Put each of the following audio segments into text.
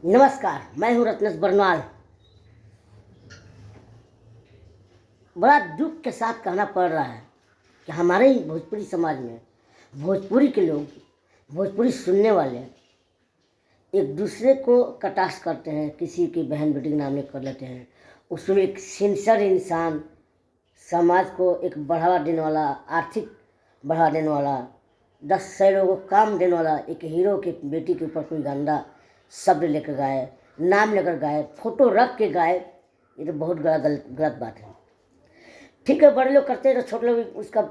नमस्कार, मैं हूँ रत्नेश बरनवाल। बड़ा दुख के साथ कहना पड़ रहा है कि हमारे ही भोजपुरी समाज में भोजपुरी के लोग, भोजपुरी सुनने वाले एक दूसरे को कटाक्ष करते हैं, किसी की बहन बेटी के नाम में कर लेते हैं। उसमें एक सिंसियर इंसान, समाज को एक बढ़ावा देने वाला, आर्थिक बढ़ावा देने वाला, 10 लोगों को काम देने वाला एक हीरो की बेटी के ऊपर कोई गंदा शब्द लेकर गाए, नाम लेकर गाए, फोटो रख के गाए, ये तो बहुत गलत बात है। ठीक है, बड़े लोग करते हैं तो छोटे लोग उसका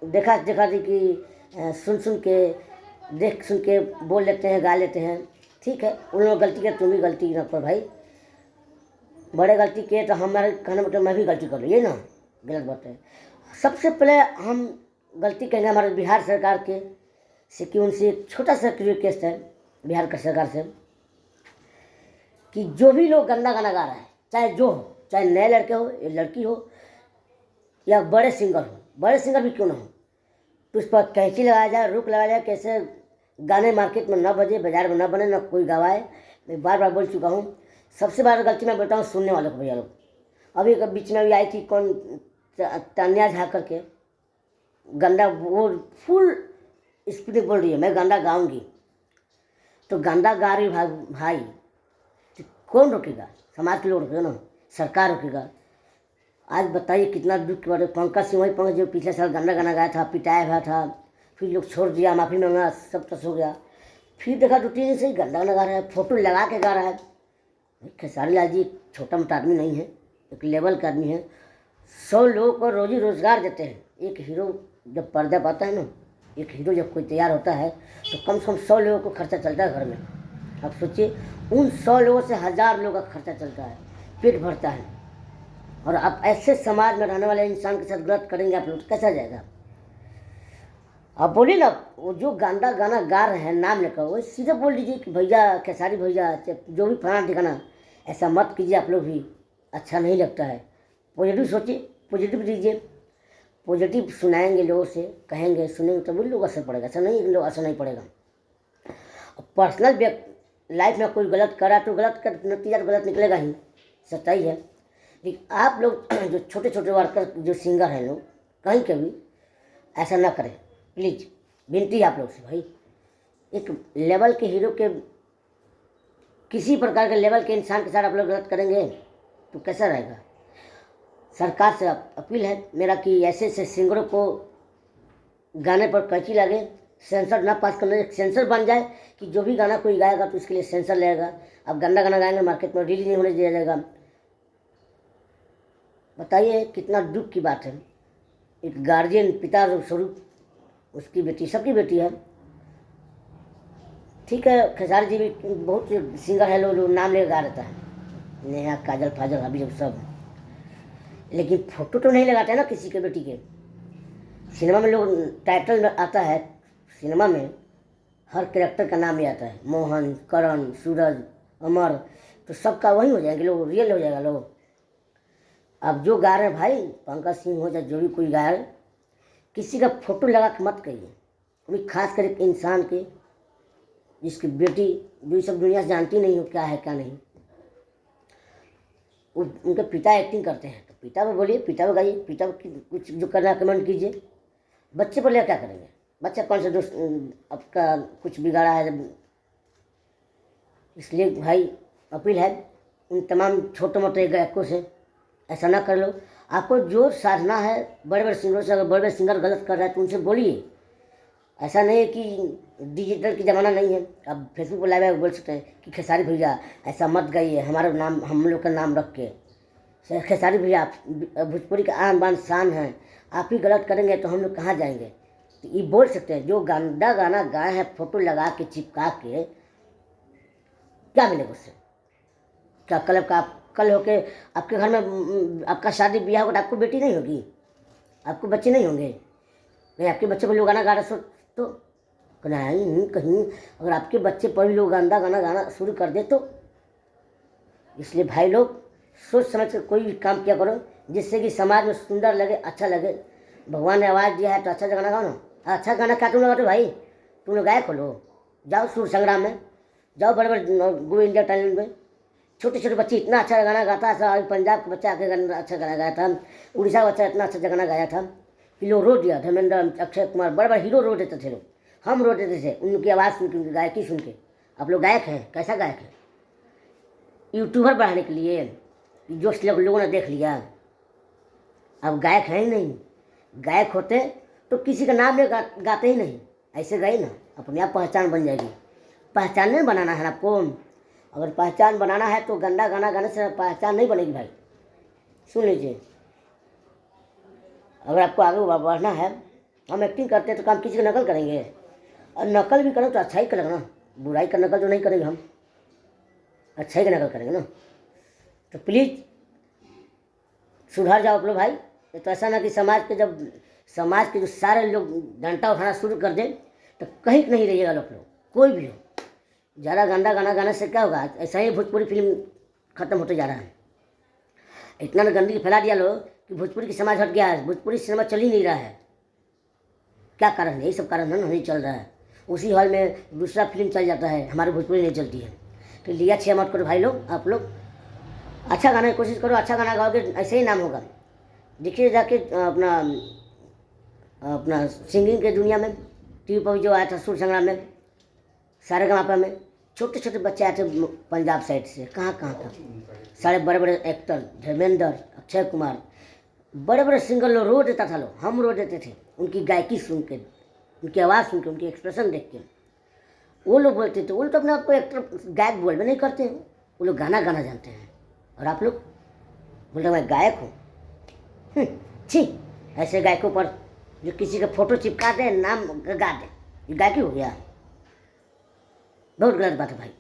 देखा देखा दी कि सुन के बोल लेते हैं, गा लेते हैं। ठीक है, उन लोग गलती किया, तुम भी गलती ना करो भाई। बड़े गलती किए तो हमारे कहने मतलब मैं भी गलती कर लूँ, ये ना गलत बात है। सबसे पहले हम गलती कहेंगे हमारे बिहार सरकार के से कि उनसे एक छोटा सा रिक्वेस्ट है बिहार का सरकार से कि जो भी लोग गंदा गाना गा रहा है, चाहे जो हो, चाहे नए लड़के हो या लड़की हो या बड़े सिंगर भी क्यों ना हो, तो उस पर कैंची लगाया जाए, रुक लगाया जाए। कैसे गाने मार्केट में ना बजे, बाजार में ना बने, ना कोई गवाए। मैं बार बार बोल चुका हूँ। सबसे बड़ा गलती मैं बोलता हूँ सुनने वालों को। भैया लोग, अभी बीच में भी आई थी कौन, तान्या झा करके, गंदा वो फुल स्पीड में बोल रही है मैं गंदा गाऊंगी। तो गंदा गा रही भाई, तो कौन रोकेगा? समाज के लोग रोकेगा ना, सरकार रोकेगा। आज बताइए कितना दुख की बात है। पंकज सिंह, वही पंकज जो पिछले साल गंदा गाना गाया था, पिटाया हुआ था, फिर लोग छोड़ दिया, माफ़ी मांगा, सब तस हो गया। फिर देखा 2-3 दिन से ही गंदा गाना गा रहा है, फोटो लगा के गा रहा है। खेसारी लाल जी छोटा मोटा आदमी नहीं है, एक लेवल का आदमी है। 100 लोगों को रोजी रोजगार देते हैं। एक हीरो जब पर्दा पाता है ना, एक हीरो जब कोई तैयार होता है तो कम से कम 100 लोगों को खर्चा चलता है घर में। आप सोचिए, उन 100 लोगों से 1000 लोगों का खर्चा चलता है, पेट भरता है। और आप ऐसे समाज में रहने वाले इंसान के साथ गलत करेंगे आप लोग, तो कैसा जाएगा? आप बोलिए ना, वो जो गंदा गाना गा रहे हैं नाम लेकर, वो सीधे बोल दीजिए कि भैया, खेसारी भैया, जो भी फलाना ठिकाना, ऐसा मत कीजिए आप लोग भी, अच्छा नहीं लगता है। पॉजिटिव सोचिए, पॉजिटिव दीजिए, पॉजिटिव सुनाएंगे, लोगों से कहेंगे, सुनेंगे तो भी लोग असर पड़ेगा। ऐसा नहीं कि लोग असर नहीं पड़ेगा। पर्सनल लाइफ में कोई गलत करा तो गलत का नतीजा तो गलत निकलेगा ही, सच्चाई है। लेकिन आप लोग जो छोटे छोटे वर्कर, जो सिंगर हैं लोग, कहीं के भी ऐसा ना करें प्लीज़, विनती है आप लोग से भाई। एक लेवल के हीरो के, किसी प्रकार के लेवल के इंसान के साथ आप लोग गलत करेंगे तो कैसा रहेगा? सरकार से अपील है मेरा कि ऐसे ऐसे सिंगरों को गाने पर कैंची लगे, सेंसर ना पास करने, सेंसर बन जाए कि जो भी गाना कोई गाएगा तो उसके लिए सेंसर लगेगा। अब गंदा गाना गाएंगे मार्केट में रिलीज नहीं होने दिया जाएगा। बताइए कितना दुख की बात है। एक गार्जियन, पिता स्वरूप, उसकी बेटी, सबकी बेटी है। ठीक है, खेसारी जी भी बहुत सिंगर है, लोग नाम लेकर गा रहता है, नेहा, काजल, फाजल, अभी लोग सब, लेकिन फोटो तो नहीं लगाते ना किसी के बेटी के। सिनेमा में लोग टाइटल में आता है, सिनेमा में हर कैरेक्टर का नाम भी आता है, मोहन, करण, सूरज, अमर, तो सबका वही हो जाएंगे लोग, रियल हो जाएगा लोग। अब जो गा रहे हैं भाई, पंकज सिंह हो चाहे जो भी कोई गा रहे, किसी का फोटो लगा के मत कहिए, कोई खास कर एक इंसान के, जिसकी बेटी जो सब दुनिया से जानती नहीं हो क्या है क्या नहीं। उनके पिता एक्टिंग करते हैं तो पिता को बोलिए, पिता को गाइए, पिता को कुछ जो करना कमेंट कीजिए। बच्चे पर ले क्या करेंगे? बच्चा कौन सा दोस्त आपका कुछ बिगाड़ा है? इसलिए भाई अपील है उन तमाम छोटे मोटे गायकों से, ऐसा ना कर लो। आपको जो साधना है, बड़े बड़े सिंगरों से, अगर बड़े बड़े सिंगर गलत कर रहे हैं तो उनसे बोलिए। ऐसा नहीं है कि डिजिटल की ज़माना नहीं है, अब फेसबुक पर लाइव बोल सकते हैं कि खेसारी भैया ऐसा मत गाइए, हमारा नाम, हम लोग का नाम रख के। खेसारी भैया भोजपुरी का आन बान शान है, आप ही गलत करेंगे तो हम लोग कहाँ जाएंगे? तो ये बोल सकते हैं। जो गंदा गाना गाए हैं फोटो लगा के, चिपका के, क्या मिलेगा उससे? क्या कल होके आपके घर में आपका शादी ब्याह होगा तो आपको बेटी नहीं होगी, आपको बच्चे नहीं होंगे? नहीं, आपके बच्चे पर लोग गाना गा रहे तो कहीं अगर आपके बच्चे पर भी लोग गंदा गाना गाना शुरू कर दे तो। इसलिए भाई लोग सोच समझ कर कोई भी काम किया करो, जिससे कि समाज में सुंदर लगे, अच्छा लगे। भगवान ने आवाज़ दिया है तो अच्छा गाना गाओ ना। अच्छा गाना क्या तुम लगाते भाई? तुम लोग गायक हो, लो जाओ सुर संग्राम में, जाओ बड़े बड़े गो इंडिया टैलेंट में, छोटे छोटे बच्चे इतना अच्छा गाना गाता था। पंजाब का बच्चा आके गाना अच्छा गाना गाया था, उड़ीसा का बच्चा इतना अच्छा गाना गाया था कि लोग रो दिया। धर्मेंद्र, अक्षय कुमार, बड़े बड़े हीरो रो देते थे लोग, हम रो देते थे उनकी आवाज़ सुन के, उनकी गायकी सुन के। आप लोग गायक हैं, कैसा गायक है? यूट्यूबर बढ़ाने के लिए जो लोगों ने देख लिया, अब गायक है ही नहीं। गायक होते तो किसी का नाम ले गाते ही नहीं, ऐसे गए ना अपने आप पहचान बन जाएगी। पहचान नहीं बनाना है आपको, अगर पहचान बनाना है तो गंदा गाना गाने से पहचान नहीं बनेगी भाई। सुन लीजिए, अगर आपको आगे बढ़ना है, हम एक्टिंग करते हैं तो काम किसी की नकल करेंगे, और नकल भी करें तो अच्छा ही करेंगे ना, बुराई का नकल तो नहीं करेंगे हम, अच्छा ही का नकल करेंगे ना। तो प्लीज़ सुधर जाओ आप लोग भाई। तो ऐसा ना कि समाज के जो सारे लोग डंडा उठाना शुरू कर दें तो कहीं नहीं रहिएगा लोग, कोई भी हो। ज़्यादा गंदा गाना गाने से क्या होगा? ऐसा ही भोजपुरी फिल्म खत्म होते जा रहा है। इतना ना गंदगी फैला दिया लोग कि भोजपुरी की समाज हट गया है, भोजपुरी सिनेमा चल ही नहीं रहा है। क्या कारण है? यही सब कारण है ना, नहीं चल रहा है। उसी हॉल में दूसरा फिल्म चल जाता है, हमारी भोजपुरी नहीं चलती है। तो लिया छः मत करो भाई लोग, आप लोग अच्छा गाने की कोशिश करो, अच्छा गाना गाओगे ऐसे ही नाम होगा। देखिए जाके अपना सिंगिंग के दुनिया में टीवी पर जो आया था सुर संग्राम में, सारेगामापा में, छोटे छोटे बच्चे आए थे पंजाब साइड से, कहाँ का सारे बड़े बड़े एक्टर, धर्मेंद्र, अक्षय कुमार, बड़े बड़े सिंगर लोग रो देता था, लोग हम रो देते थे उनकी गायकी सुन के, उनकी आवाज़ सुन के, उनकी एक्सप्रेशन देख के। वो लोग बोलते थे, वो तो अपने आप को एक्टर गायक बोल भी नहीं करते हैं, वो लोग गाना गाना जानते हैं। और आप लोग बोलते मैं गायक हूँ, छी। ऐसे गायकों पर जो किसी का फोटो चिपका दे, नाम गा दे, ये गायकी हो गया? बहुत गलत बात है भाई।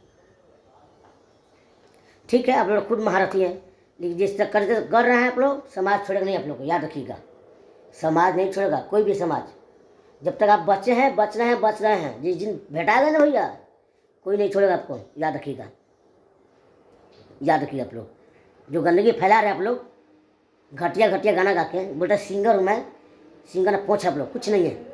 ठीक है, आप लोग खुद महारथी हैं, लेकिन जिस तक कर रहे हैं आप लोग, समाज छोड़ेगा नहीं आप लोग को, याद रखिएगा। समाज नहीं छोड़ेगा कोई भी समाज, जब तक आप बच्चे हैं, बच रहे हैं। जिस दिन भेटाएगा ना भैया, कोई नहीं छोड़ेगा आपको, याद रखिएगा। याद रखिएगा आप लोग, जो गंदगी फैला रहे आप लोग, घटिया गाना गा के, बोलते सिंगर हूँ मैं, सिंगर ना पहुँच आप लोग, कुछ नहीं है।